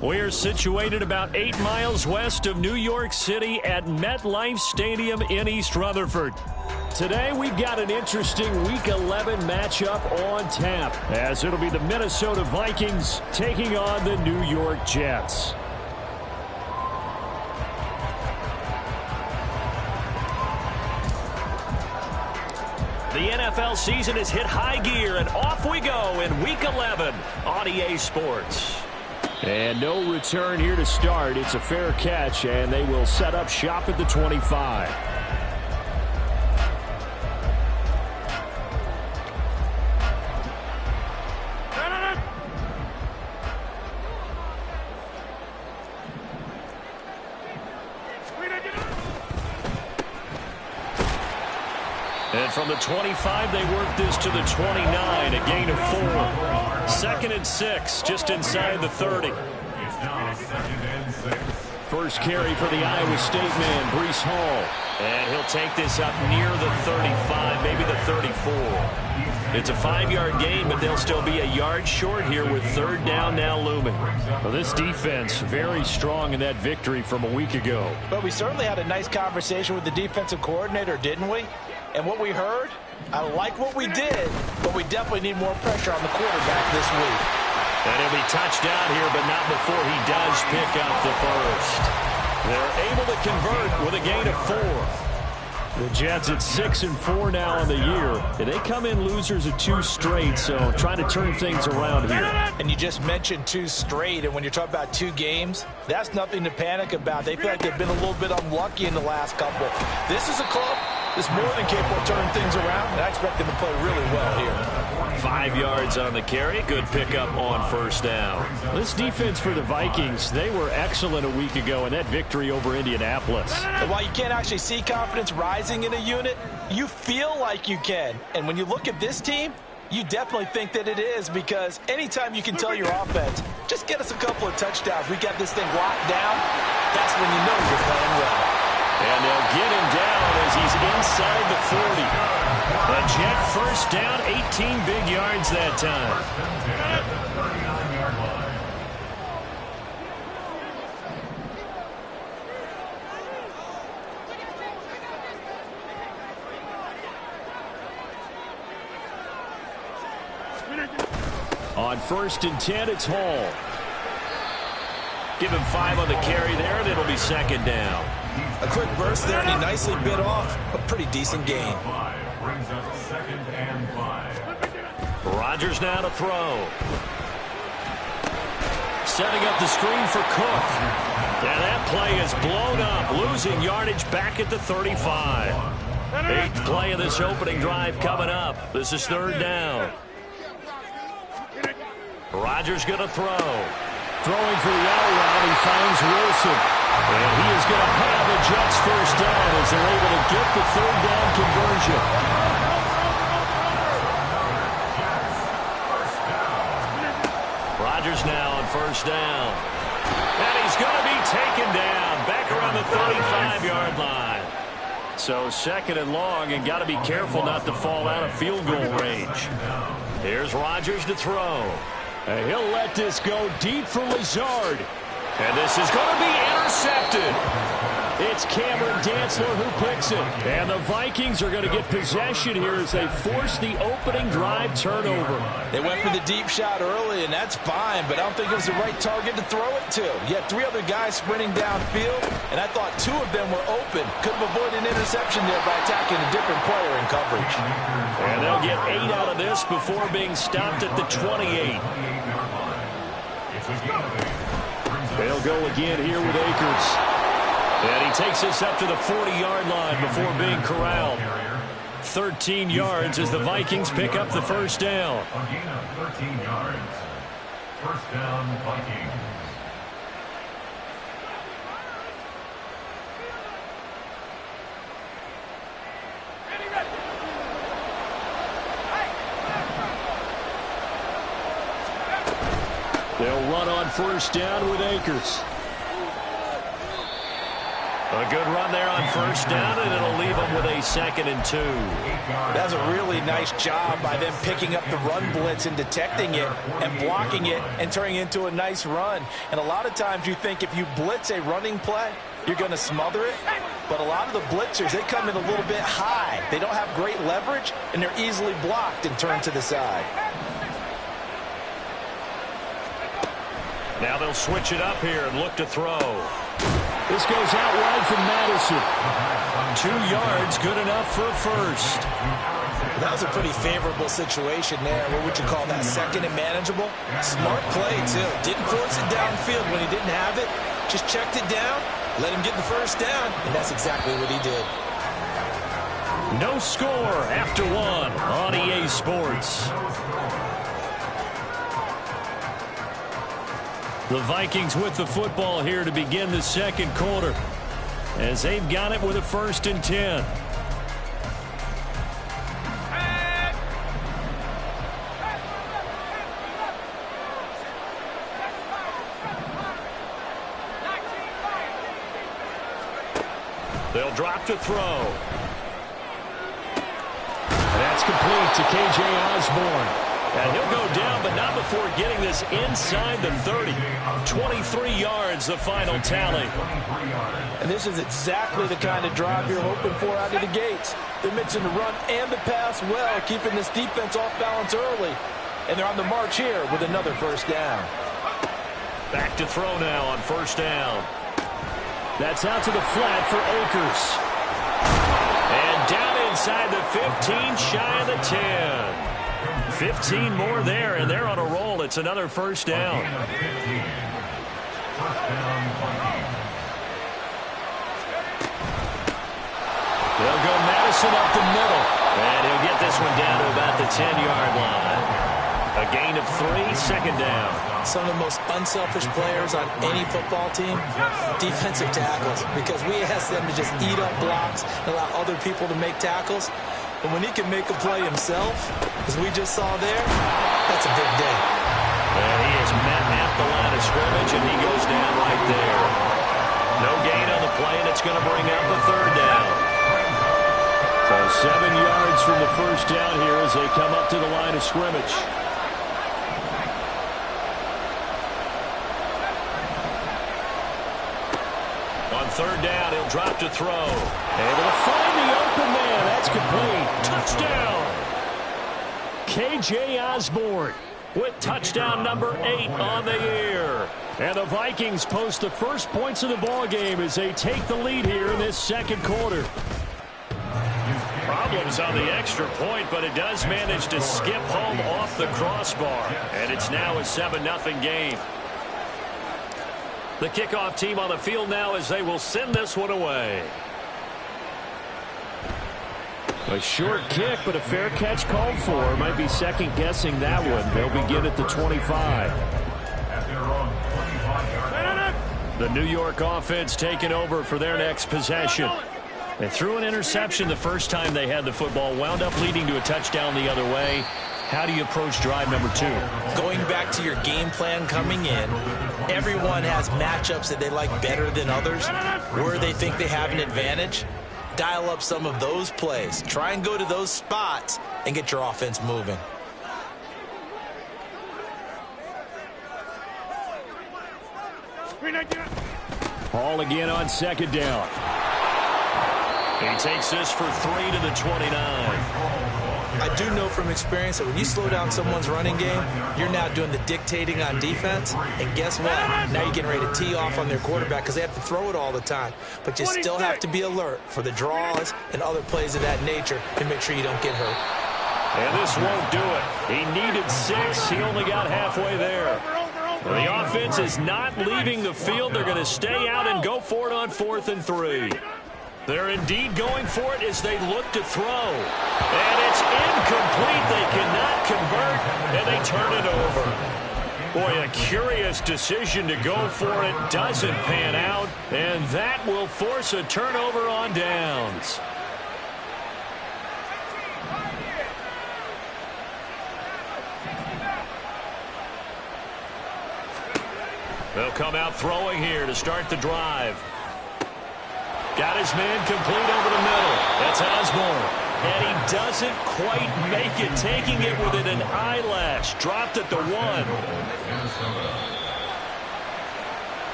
We're situated about 8 miles west of New York City at MetLife Stadium in East Rutherford. Today, we've got an interesting Week 11 matchup on tap, as it'll be the Minnesota Vikings taking on the New York Jets. The NFL season has hit high gear, and off we go in Week 11 on EA Sports. And no return here to start. It's a fair catch, and they will set up shop at the 25. And from the 25, they work this to the 29, a gain of 4. 2nd and 6, just inside the 30. First carry for the Iowa State man, Breece Hall. And he'll take this up near the 35, maybe the 34. It's a 5-yard gain, but they'll still be a yard short here with 3rd down now looming. Well, this defense very strong in that victory from a week ago. But we certainly had a nice conversation with the defensive coordinator, didn't we? And what we heard, I like what we did, but we definitely need more pressure on the quarterback this week. And he'll be touched down here, but not before he does pick up the first. They're able to convert with a gain of 4. The Jets at 6-4 now on the year. And they come in losers of 2 straight, so trying to turn things around here. And you just mentioned 2 straight, and when you're talking about 2 games, that's nothing to panic about. They feel like they've been a little bit unlucky in the last couple. This is a club that's more than capable of turning things around, and I expect them to play really well here. 5 yards on the carry. Good pickup on 1st down. This defense for the Vikings, they were excellent a week ago in that victory over Indianapolis. And while you can't actually see confidence rising in a unit, you feel like you can. And when you look at this team, you definitely think that it is, because anytime you can tell your offense, just get us a couple of touchdowns, we got this thing locked down, that's when you know you're playing well. And they'll get him down as he's inside the 40. A Jet first down, 18 big yards that time. On 1st and 10, it's Hall. Give him 5 on the carry there, and it'll be 2nd down. A quick burst there, and he nicely bit off a pretty decent gain. Rodgers now to throw. Setting up the screen for Cook. And that play is blown up, losing yardage back at the 35. 8th play of this opening drive coming up. This is 3rd down. Rodgers going to throw. Throwing for the out route, he finds Wilson. And he is going to have the Jets first down as they're able to get the 3rd down conversion. Rodgers now on 1st down. And he's going to be taken down back around the 35-yard line. So 2nd and long, and got to be careful not to fall out of field goal range. Here's Rodgers to throw. And he'll let this go deep for Lazard. And this is going to be intercepted. It's Cameron Dantzler who picks it. And the Vikings are going to get possession here as they force the opening drive turnover. They went for the deep shot early, and that's fine, but I don't think it was the right target to throw it to. You had 3 other guys sprinting downfield, and I thought 2 of them were open. Could have avoided an interception there by attacking a different player in coverage. And they'll get 8 out of this before being stopped at the 28. They'll go again here with Akers. And he takes this up to the 40-yard line before being corralled. 13 yards as the Vikings pick up the first down. A gain of 13 yards. First down, Vikings. They'll run on first down with Akers. A good run there on first down, and it'll leave them with a 2nd and 2. That's a really nice job by them picking up the run blitz and detecting it and blocking it and turning it into a nice run. And a lot of times you think if you blitz a running play, you're going to smother it. But a lot of the blitzers, they come in a little bit high. They don't have great leverage, and they're easily blocked and turned to the side. Now they'll switch it up here and look to throw. This goes out wide from Madison. 2 yards, good enough for a first. That was a pretty favorable situation there. What would you call that? 2nd and manageable? Smart play, too. Didn't force it downfield when he didn't have it. Just checked it down, let him get the first down, and that's exactly what he did. No score after 1 on EA Sports. The Vikings with the football here to begin the 2nd quarter, as they've got it with a 1st and 10. They'll drop to throw. That's complete to K.J. Osborne. And he'll go down, but not before getting this inside the 30. 23 yards, the final tally. And this is exactly the kind of drive you're hoping for out of the gates. They're mixing the run and the pass well, keeping this defense off balance early. And they're on the march here with another first down. Back to throw now on first down. That's out to the flat for Akers. And down inside the 15, shy of the 10. 15 more there, and they're on a roll. It's another first down. They'll go Madison up the middle, and he'll get this one down to about the 10-yard line. A gain of 3, 2nd down. Some of the most unselfish players on any football team, defensive tackles, because we ask them to just eat up blocks and allow other people to make tackles. But when he can make a play himself, as we just saw there, that's a big day. And he is met at the line of scrimmage, and he goes down right there. No gain on the play, and it's going to bring up a 3rd down. So 7 yards from the first down here as they come up to the line of scrimmage. On 3rd down, he'll drop to throw. Able to find the open man. That's complete. Touchdown. K.J. Osborne with touchdown number 8 on the year. And the Vikings post the first points of the ball game as they take the lead here in this 2nd quarter. Problems on the extra point, but it does manage to skip home off the crossbar. And it's now a 7-0 game. The kickoff team on the field now as they will send this one away. A short kick, but a fair catch called for. Might be second-guessing that one. They'll begin at the 25. The New York offense taking over for their next possession. They threw an interception the first time they had the football, wound up leading to a touchdown the other way. How do you approach drive number 2? Going back to your game plan coming in, everyone has matchups that they like better than others, where they think they have an advantage. Dial up some of those plays. Try and go to those spots and get your offense moving. Hall again on 2nd down. He takes this for 3 to the 29. I do know from experience that when you slow down someone's running game, you're now doing the dictating on defense. And guess what? Now you're getting ready to tee off on their quarterback because they have to throw it all the time. But you still have to be alert for the draws and other plays of that nature to make sure you don't get hurt. And this won't do it. He needed 6. He only got halfway there. The offense is not leaving the field. They're going to stay out and go for it on 4th and 3. They're indeed going for it as they look to throw. And it's incomplete. They cannot convert, and they turn it over. Boy, a curious decision to go for it. Doesn't pan out, and that will force a turnover on downs. They'll come out throwing here to start the drive. Got his man complete over the middle. That's Osborne. And he doesn't quite make it, taking it within an eyelash. Dropped at the 1.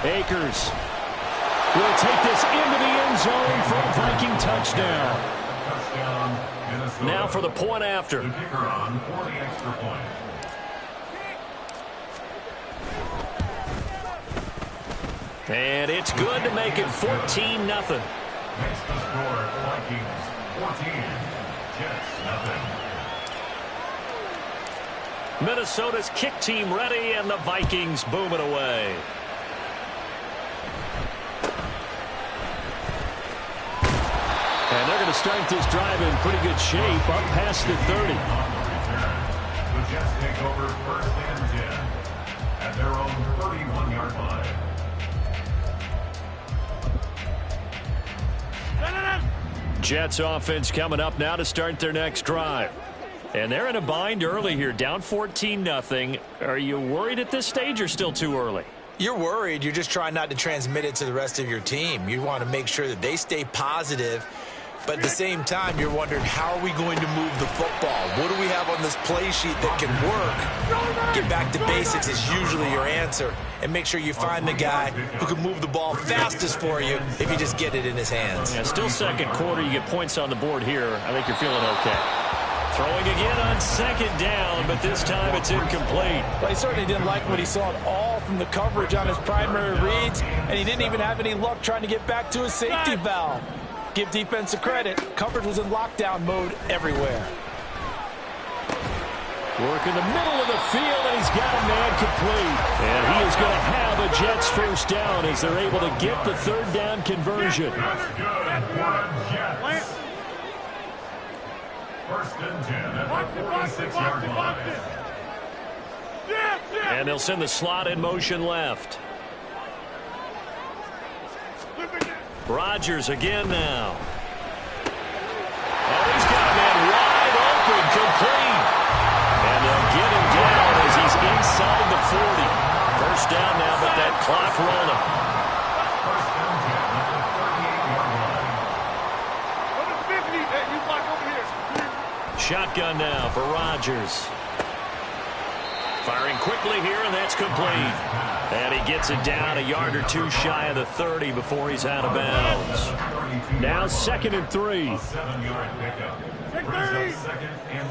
Akers will take this into the end zone for a Viking touchdown. Now for the point after. And it's good to make it 14-0. Makes the score Vikings 14, Jets 0. Minnesota's kick team ready, and the Vikings boom it away. And they're going to start this drive in pretty good shape, up past the 30. The Jets take over first and 10 at their own 31-yard line. Jets offense coming up now to start their next drive. And they're in a bind early here, down 14-0. Are you worried at this stage or still too early? You're worried. You're just trying not to transmit it to the rest of your team. You want to make sure that they stay positive. But at the same time, you're wondering, how are we going to move the football? What do we have on this play sheet that can work? Get back to basics is usually your answer. And make sure you find the guy who can move the ball fastest for you if you just get it in his hands. Yeah, still second quarter. You get points on the board here. I think you're feeling okay. Throwing again on second down, but this time it's incomplete. Well, he certainly didn't like what he saw at all from the coverage on his primary reads, and he didn't even have any luck trying to get back to his safety valve. Give defense a credit. Coverage was in lockdown mode everywhere. Work in the middle of the field, and he's got a man complete. And he is going to have a Jets first down as they're able to get the third down conversion. That's good for the Jets. First and 10 at the 46-yard line. And they'll send the slot in motion left. Rodgers again now. Oh, he's got a man wide open, complete. And they'll get him down as he's inside the 40. First down now, but that clock rolling. First and 10 at the 38-yard line. Shotgun now for Rodgers. Firing quickly here, and that's complete. And he gets it down a yard or two shy of the 30 before he's out of bounds. Now 2nd and 3. A 7-yard pickup. Brings up 2nd and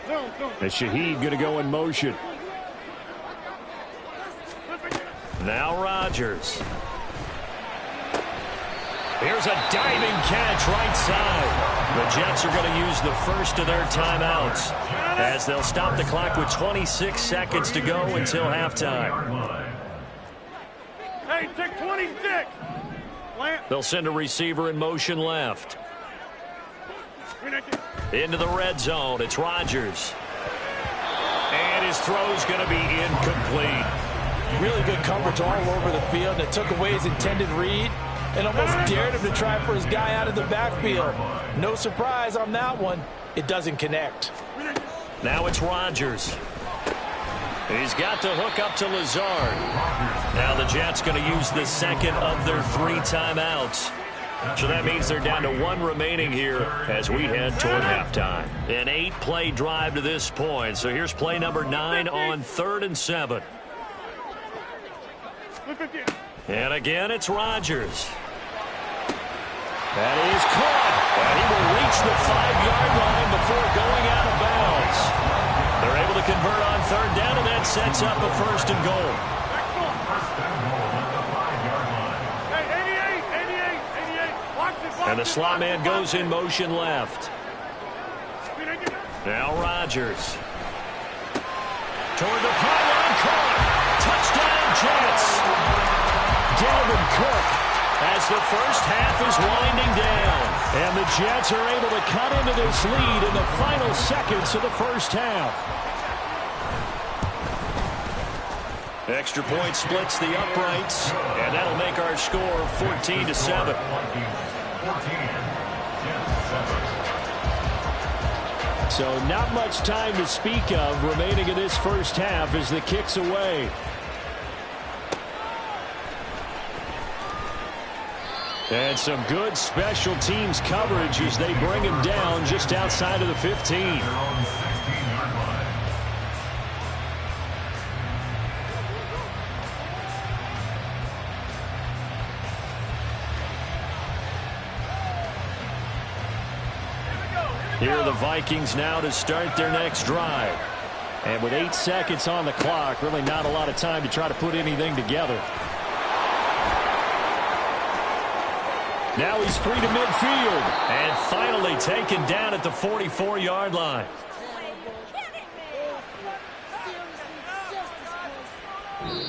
3. And Shaheed going to go in motion. Now Rodgers. Here's a diving catch right side. The Jets are going to use the first of their timeouts as they'll stop the clock with 26 seconds to go until halftime. Hey, take 26. They'll send a receiver in motion left. Into the red zone. It's Rodgers. And his throw's going to be incomplete. Really good coverage all over the field. And it took away his intended read and almost dared him to try for his guy out of the backfield. No surprise on that one. It doesn't connect. Now it's Rodgers. He's got to hook up to Lazard. Now the Jets going to use the second of their 3 timeouts. So that means they're down to 1 remaining here as we head toward halftime. An 8-play drive to this point. So here's play number 9 on 3rd and 7. And again, it's Rodgers. That is caught. And he will reach the 5-yard line before going out of bounds. They're able to convert on 3rd down, and that sets up a 1st and goal. First and goal at the 5-yard line. And the slot man goes in motion left. Now Rodgers. Toward the pylon, caught. Touchdown, Jets. Dalvin Cook as the first half is winding down. And the Jets are able to cut into this lead in the final seconds of the first half. Extra point splits the uprights, and that'll make our score 14-7. 14, Jets 7. So not much time to speak of remaining in this first half as the kick's away. And some good special teams coverage as they bring him down just outside of the 15. Here are the Vikings now to start their next drive. And with 8 seconds on the clock, really not a lot of time to try to put anything together. Now he's free to midfield. And finally taken down at the 44-yard line.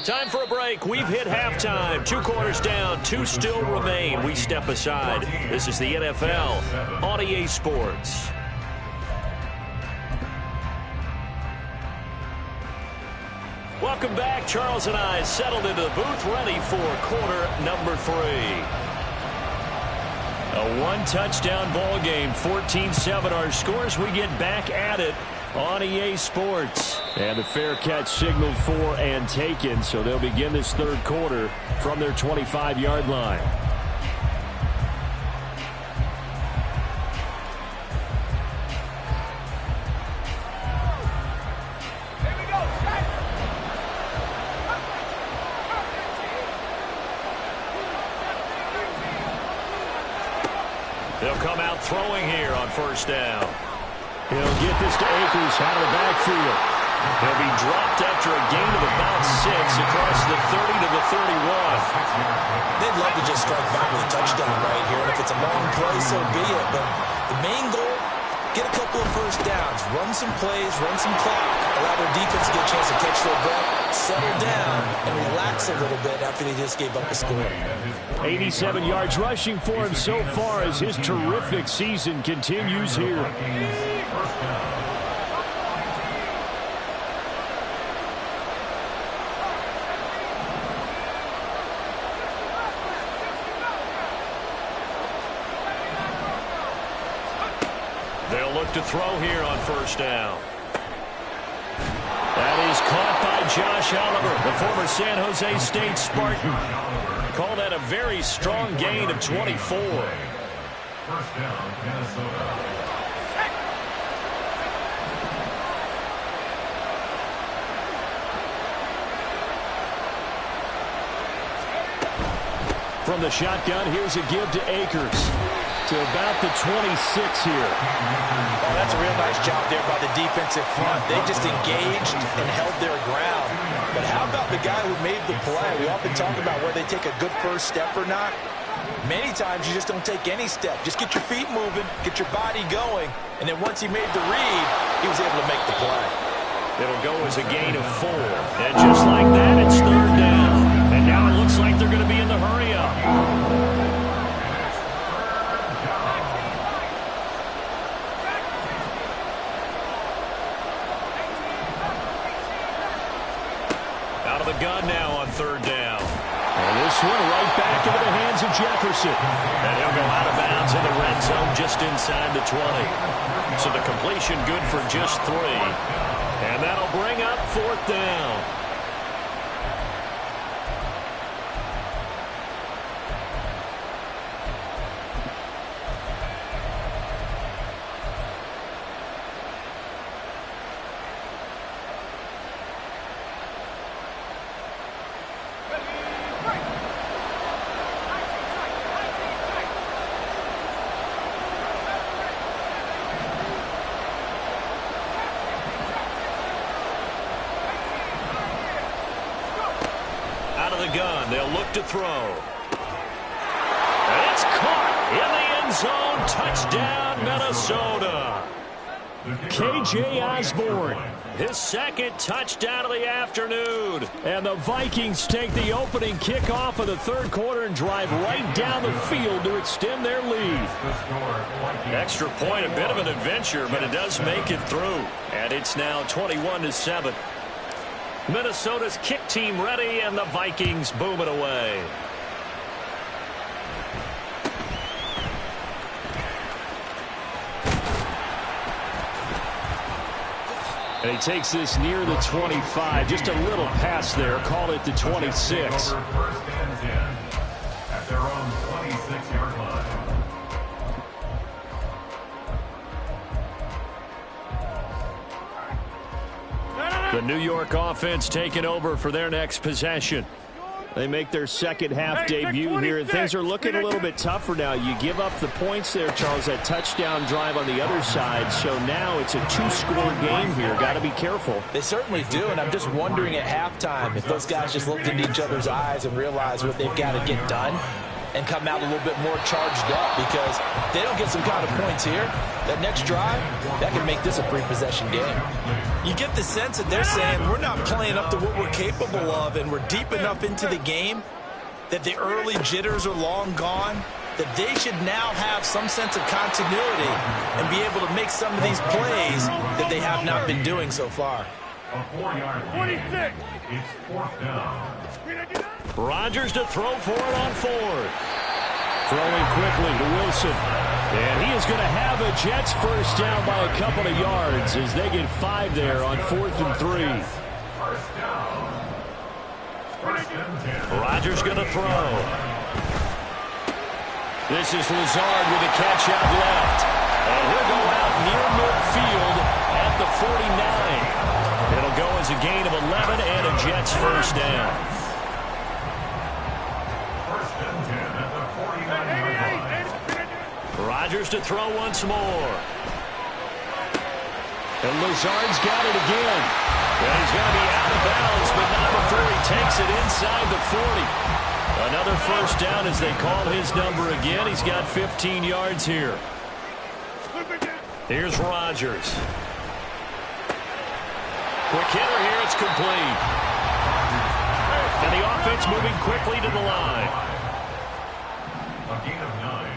Time for a break. We've hit halftime. 2 quarters down. 2 still remain. We step aside. This is the NFL on EA Sports. Welcome back. Charles and I settled into the booth ready for quarter number 3. A 1-touchdown ball game, 14-7 our scores. We get back at it on EA Sports. And the fair catch signaled for and taken, so they'll begin this third quarter from their 25-yard line. They'll come out throwing here on first down. He'll get this to Akers out of the backfield. He'll be dropped after a gain of about 6 across the 30 to the 31. They'd love to just strike back with a touchdown right here, and if it's a long play, so be it. But the main goal, get a couple of first downs, run some plays, run some clock, allow their defense to get a chance to catch their breath, settle down, and relax a little bit after they just gave up a score. 87 yards rushing for him so far as his terrific season continues here. They'll look to throw here on first down. That is caught by Josh Oliver, the former San Jose State Spartan. Call that a very strong gain of 24. First down, Minnesota. From the shotgun, here's a give to Akers. To about the 26 here. Oh, that's a real nice job there by the defensive front. They just engaged and held their ground. But how about the guy who made the play? We often talk about whether they take a good first step or not. Many times you just don't take any step. Just get your feet moving, get your body going, and then once he made the read, he was able to make the play. It'll go as a gain of 4. And just like that, it's third down. And now it looks like they're going to be in the hurry-up. Gun now on third down. And this one right back into the hands of Jefferson. And he'll go out of bounds in the red zone just inside the 20. So the completion good for just 3. And that'll bring up fourth down. Gun. They'll look to throw. And it's caught in the end zone. Touchdown, Minnesota. K.J. Osborne, his second touchdown of the afternoon. And the Vikings take the opening kickoff of the third quarter and drive right down the field to extend their lead. Extra point, a bit of an adventure, but it does make it through. And it's now 21-7. Minnesota's kick team ready, and the Vikings boom it away. And he takes this near the 25. Just a little pass there. Call it the 26. First and 10 at their own 26-yard line. The New York offense taking over for their next possession. They make their second half debut here, and things are looking a little bit tougher now. You give up the points there, Charles, that touchdown drive on the other side. So now it's a two-score game here. Got to be careful. They certainly do, and I'm just wondering at halftime if those guys just looked into each other's eyes and realized what they've got to get done and come out a little bit more charged up, because if they don't get some kind of points here, that next drive, that can make this a three-possession game. You get the sense that they're saying we're not playing up to what we're capable of, and we're deep enough into the game that the early jitters are long gone, that they should now have some sense of continuity and be able to make some of these plays that they have not been doing so far. A 4-yard gain. It's fourth down. Rodgers to throw for it on fourth. Throwing quickly to Wilson. And he is going to have a Jets first down by a couple of yards as they get 5 there on 4th and 3. First down. First and 10. Rodgers going to throw. This is Lazard with a catch out left. And he'll go out near midfield at the 49. It'll go as a gain of 11 and a Jets first down. First and 10 at the 49-yard line. Rodgers to throw once more. And Lazard's got it again. And he's going to be out of bounds, but not before he takes it inside the 40. Another first down as they call his number again. He's got 15 yards here. Here's Rodgers. Quick hitter here, it's complete. And the offense moving quickly to the line. A gain of 9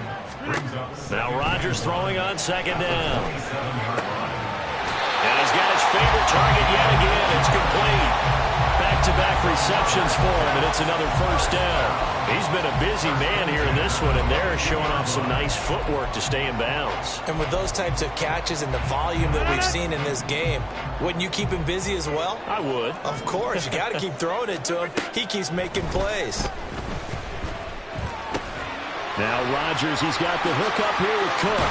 brings up Now Rodgers throwing on second down. 27-yard line. And he's got his favorite target yet again. It's complete. Back-to-back receptions for him, and it's another first down. He's been a busy man here in this one, and they're showing off some nice footwork to stay in bounds. And with those types of catches and the volume that we've seen in this game, wouldn't you keep him busy as well? I would. Of course. You got to keep throwing it to him. He keeps making plays. Now Rodgers, he's got the hook up here with Cook.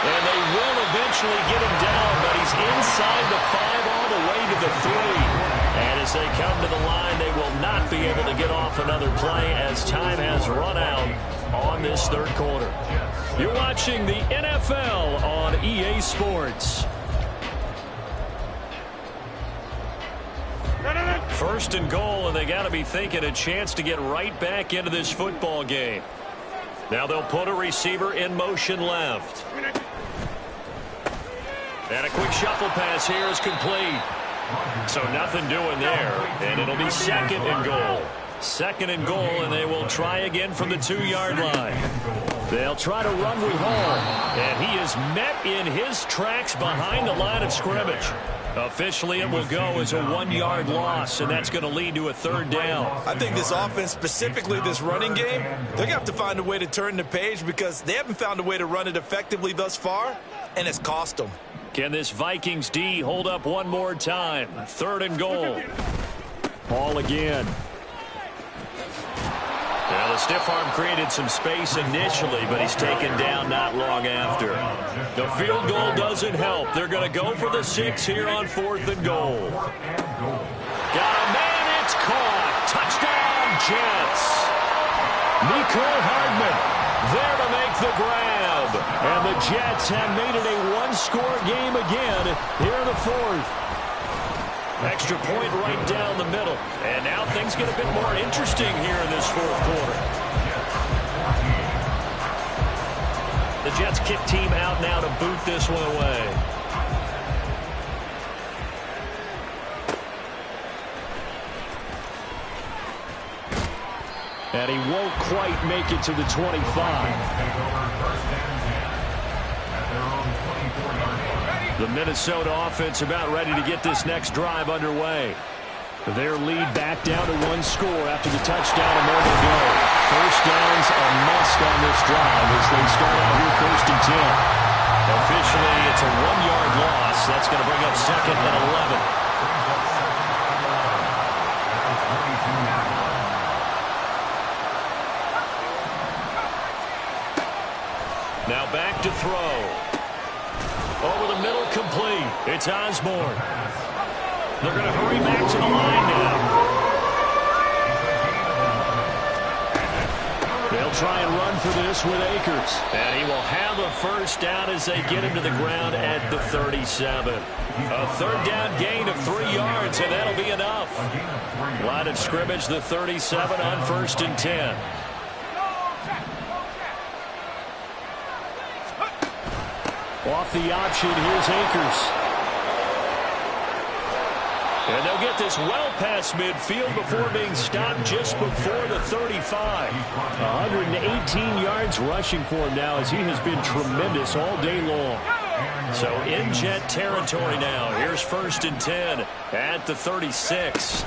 And they will eventually get him down, but he's inside the 5 all the way to the 3. And as they come to the line, they will not be able to get off another play as time has run out on this third quarter. You're watching the NFL on EA Sports. First and goal, and they got to be thinking a chance to get right back into this football game. Now they'll put a receiver in motion left. And a quick shuffle pass here is complete. So nothing doing there, and it'll be second and goal. Second and goal, and they will try again from the 2-yard line. They'll try to run with Hall, and he is met in his tracks behind the line of scrimmage. Officially, it will go as a 1-yard loss, and that's going to lead to a third down. I think this offense, specifically this running game, they're going to have to find a way to turn the page because they haven't found a way to run it effectively thus far, and it's cost them. Can this Vikings D hold up one more time? Third and goal. Hall again. Now the stiff arm created some space initially, but he's taken down not long after. The field goal doesn't help. They're going to go for the 6 here on 4th and goal. Got a man, it's caught. Touchdown, Jets. Mecole Hardman there to make the grab. And the Jets have made it a one-score game again here in the 4th. Extra point right down the middle. And now things get a bit more interesting here in this 4th quarter. The Jets kick team out now to boot this one away. And he won't quite make it to the 25. The Minnesota offense about ready to get this next drive underway. Their lead back down to 1 score after the touchdown a moment ago. First down's a must on this drive as they start out here 1st and 10. Officially, it's a 1-yard loss. That's going to bring up second and 11. Now back to throw. Over the middle, complete. It's Osborne. They're going to hurry back to the line now. They'll try and run for this with Akers. And he will have a first down as they get him to the ground at the 37. A third down gain of 3 yards, and that'll be enough. Line of scrimmage, the 37 on 1st and 10. Off the option, here's Akers. And they'll get this well past midfield before being stopped just before the 35. 118 yards rushing for him now as he has been tremendous all day long. So in jet territory now. Here's 1st and 10 at the 36.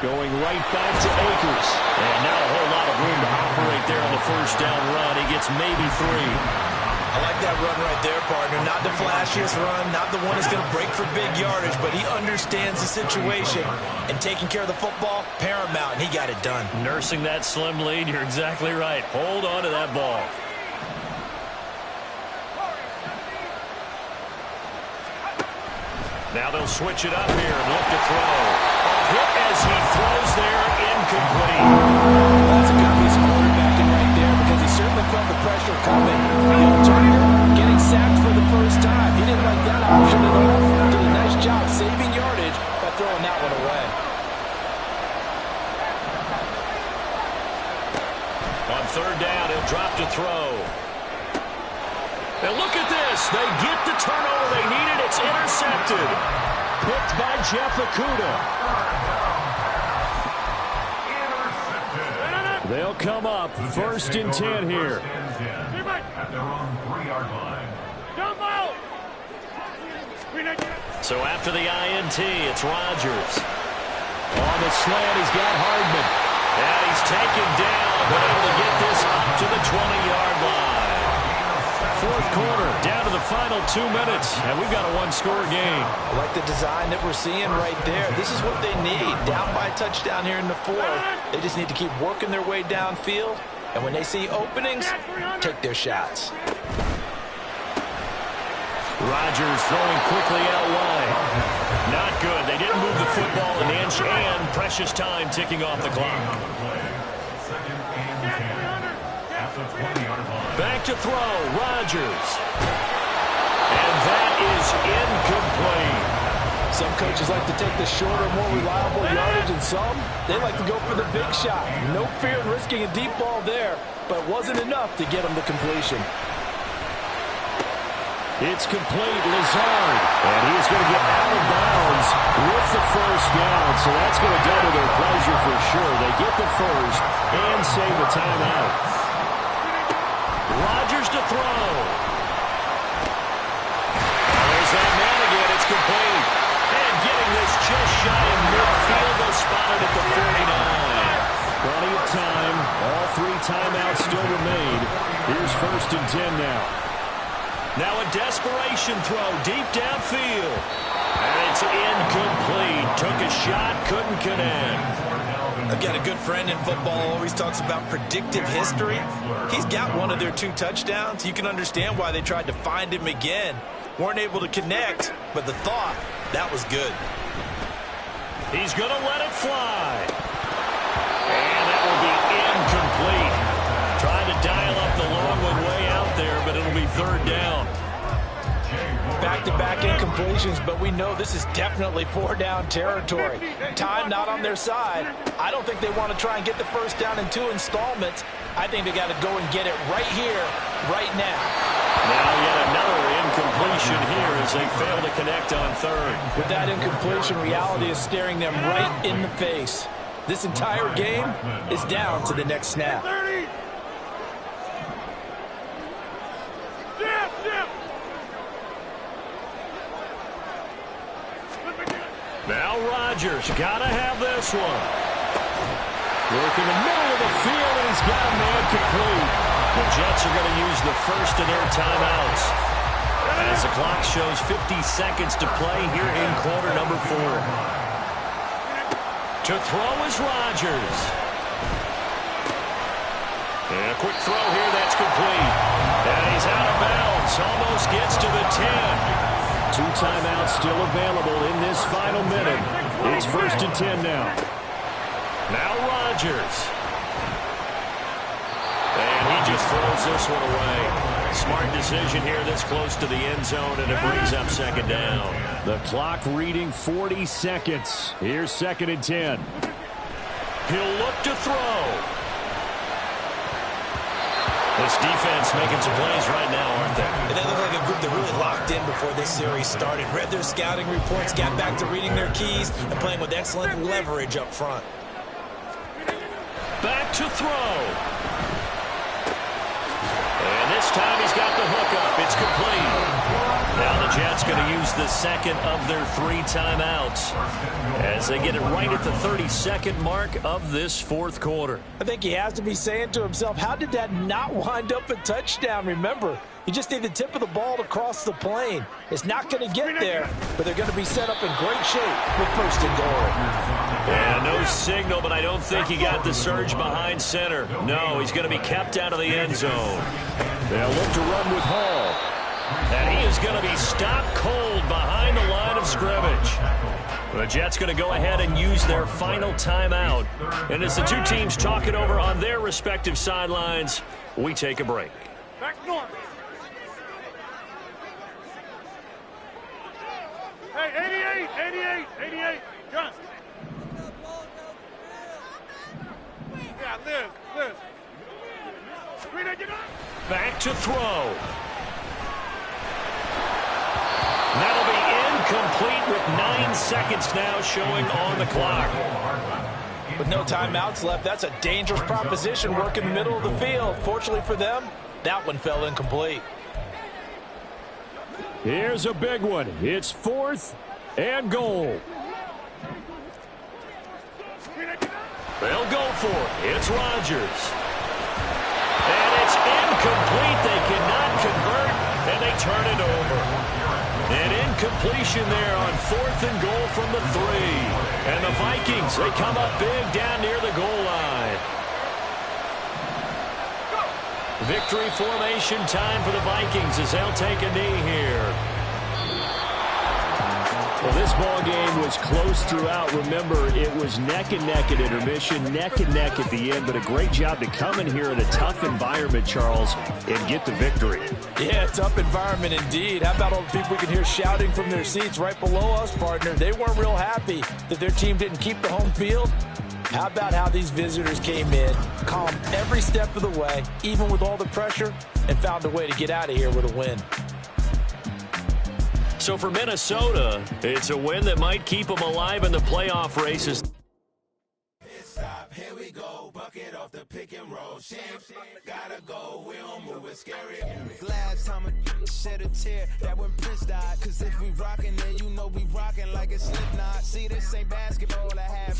Going right back to Akers. And now a whole lot of room to operate there on the first down run. He gets maybe 3. I like that run right there, partner. Not the flashiest run, not the one that's going to break for big yardage, but he understands the situation. And taking care of the football, paramount, and he got it done. Nursing that slim lead, you're exactly right. Hold on to that ball. Now they'll switch it up here and look to throw. A hit as he throws there, incomplete. That's a good piece of quarterbacking right there because he certainly felt the pressure coming. The alternative, getting sacked for the first time. He didn't like that option at all. Did a nice job saving yardage by throwing that one away. On third down, he'll drop to throw. And look at this. They get the turnover they needed. It's intercepted. Picked by Jeff Okudah. They'll come up 1st and 10 here. At their own 3-yard line. So after the INT, it's Rodgers. On the slant, he's got Hardman. And he's taken down, but able to get this up to the 20-yard line. 4th quarter, down to the final 2 minutes, and we've got a 1-score game. I like the design that we're seeing right there. This is what they need. Down by a touchdown here in the 4th. They just need to keep working their way downfield, and when they see openings, take their shots. Rodgers throwing quickly out wide. Not good. They didn't move the football an inch, and precious time ticking off the clock. Back to throw, Rodgers. And that is incomplete. Some coaches like to take the shorter, more reliable yardage, and some, they like to go for the big shot. No fear in risking a deep ball there, but it wasn't enough to get them the completion. It's complete, Lazard. And he is going to get out of bounds with the first down, so that's going to double their pleasure for sure. They get the first and save the timeout. Rodgers to throw. There's that man again. It's complete. And getting this just shy of midfield. They'll spot it at the 49. Plenty of time. All 3 timeouts still remain. Here's 1st and 10 now. Now a desperation throw deep downfield. And it's incomplete. Took a shot, couldn't connect. I've got a good friend in football, always talks about predictive history. He's got one of their 2 touchdowns. You can understand why they tried to find him again. Weren't able to connect, but the thought, that was good. He's going to let it fly. And that will be incomplete. Trying to dial up the long one way out there, but it'll be 3rd down. Back-to-back incompletions, but we know this is definitely 4-down territory. Time not on their side. I don't think they want to try and get the first down in 2 installments. I think they got to go and get it right here, right now. Now yet another incompletion here as they fail to connect on 3rd. With that incompletion, reality is staring them right in the face. This entire game is down to the next snap. Now Rodgers, gotta have this one. Working the middle of the field, and he's got a man complete. The Jets are going to use the first of their timeouts. As the clock shows 50 seconds to play here in quarter number 4. To throw is Rodgers. And a quick throw here that's complete. And he's out of bounds. Almost gets to the 10. 2 timeouts still available in this final minute. It's 1st and 10 now. Now Rodgers. And he just throws this one away. Smart decision here this close to the end zone, and it brings up 2nd down. The clock reading 40 seconds. Here's 2nd and 10. He'll look to throw. This defense making some plays right now, aren't they? And they look like a group that really locked in before this series started. Read their scouting reports, got back to reading their keys, and playing with excellent leverage up front. Back to throw. And this time he's got the hook up. It's complete. Now the Jets going to use the second of their 3 timeouts as they get it right at the 32nd mark of this 4th quarter. I think he has to be saying to himself, how did that not wind up a touchdown? Remember, you just need the tip of the ball to cross the plane. It's not going to get there, but they're going to be set up in great shape with 1st and goal. Yeah, no signal, but I don't think he got the surge behind center. No, he's going to be kept out of the end zone. They'll look to run with Hall. And he is going to be stopped cold behind the line of scrimmage. The Jets going to go ahead and use their final timeout. And as the 2 teams talk it over on their respective sidelines, we take a break. Back north. Hey, 88. Gun. Yeah, Liz. Back to throw. That'll be incomplete with 9 seconds now showing on the clock. With no timeouts left, that's a dangerous proposition work in the middle of the field. Fortunately for them, that one fell incomplete. Here's a big one. It's 4th and goal. They'll go for it. It's Rodgers. And it's incomplete. They cannot convert, and they turn it over. An incompletion there on 4th and goal from the 3. And the Vikings, they come up big down near the goal line. Victory formation time for the Vikings as they'll take a knee here. Well, this ball game was close throughout. Remember, it was neck and neck at intermission, neck and neck at the end, but a great job to come in here in a tough environment, Charles, and get the victory. Yeah, tough environment indeed. How about all the people we can hear shouting from their seats right below us, partner? They weren't real happy that their team didn't keep the home field. How about how these visitors came in, calm every step of the way, even with all the pressure, and found a way to get out of here with a win. So for Minnesota, it's a win that might keep them alive in the playoff races. Here we go, bucket off the pick and roll. Champs, gotta go, we don't move it scary. Last time a shed a tear, that when Prince died. Cause if we rockin', then you know we rockin' like it's Slipknot. See, this ain't basketball, I have